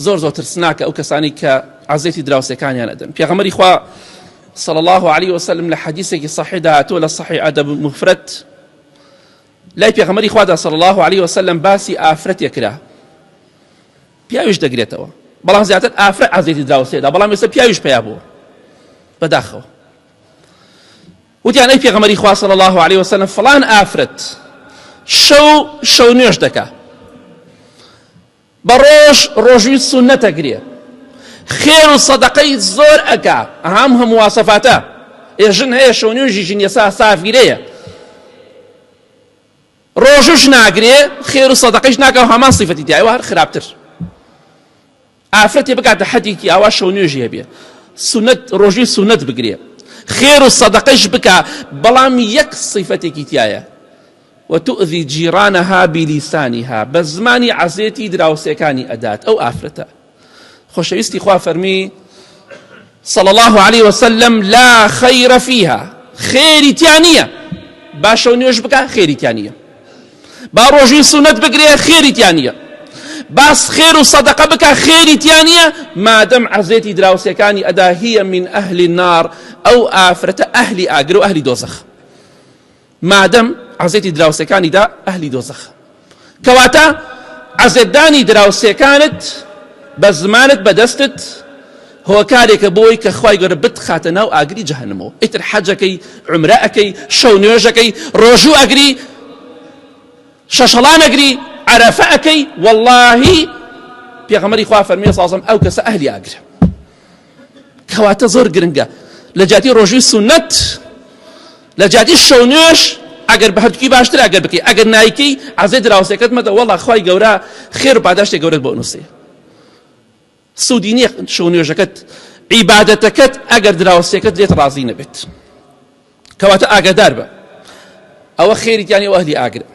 زۆر ترسناکە ئەو کەسانی کە عەزێتی دراوسێکانیان ئەدەن. پێغەمبەری خوا صلى الله عليه وسلم لحديثك صحيح دهاتو لصحيح أدب مفرد لا پێغەمبەری خوادا صلى الله عليه وسلم باسی ئافرەت یەکرا پیاویش دەگرێتەوە بەڵام زیاتر ئافرەت عەزێتی دراوسێدا بەڵام ئێستا پیاویش پیا بووە بەداخەوە وتیان ئەی پێغەمبەری خوا صلى الله عليه وسلم فڵان ئافرەت شەو نوێژ دەکا بە ڕۆژوی سونەت ئەگرێ خێر و سەدەقەی زۆر ئەکا هەم واسەفاتە ئێژن هەیە شەو نوێژی ژین ئێستا سافگیرەیە ڕۆژوش ناگرێ خێر و سەدەقەیش ناکە و هەمان سیفەتی تایە هەر خراپتر ئافرەتێ بکاتە حەدێکی ئاوا شەو نوێژی هەبێ ڕۆژوی سونەت بگرێ خێر و سەدەقەیش بکا بەڵام یەک سیفەتێکی تایە وتؤذي جيرانها بلسانها بزماني عزيتي دراوسيكاني أدات أو آفرتا خوشويستي خوا فرمي صلى الله عليه وسلم لا خير فيها خيري تيانية باشو نيوش بكا خيري تيانية باروجي سنة بقرية خيري تيانية باس خير وصدقة بكا خيري تيانية ما دم عزيتي دراوسيكاني أدا هي من أهل النار أو آفرتا أهل آقر وأهل دوزخ ما دم عزيتي دراوسيكاني دا أهل دوزخ كواتا عزيداني دراوسيكانت بزمانت بدستت هو كاريك بوي كخواي قربت خاتنا وأجري جهنمو إتر حجكي عمرأكي شونيوجكي رجو أجري ششلان أجري عرفأكي والله بيغمري خوا فرمي صاصم أو كس أهلي أجري كواتا زور قرنجا لجاتي رجو سنت لجاتي شونيوش اگر بهدکی باشتر اگر بکی اگر نایکی عزیز دراوسێکت مەدە والله خوای گەورە خێر و پاداشتی گەورەت بۆ نووسێ سوودی نییە شەو نوێژەکەت عیبادەتەکەت ئەگەر دراوسێکت لێت ڕازی نەبێت کەواتە ئاگادار بە ئەوە خێریتیانی و ئەهلی ئاگرە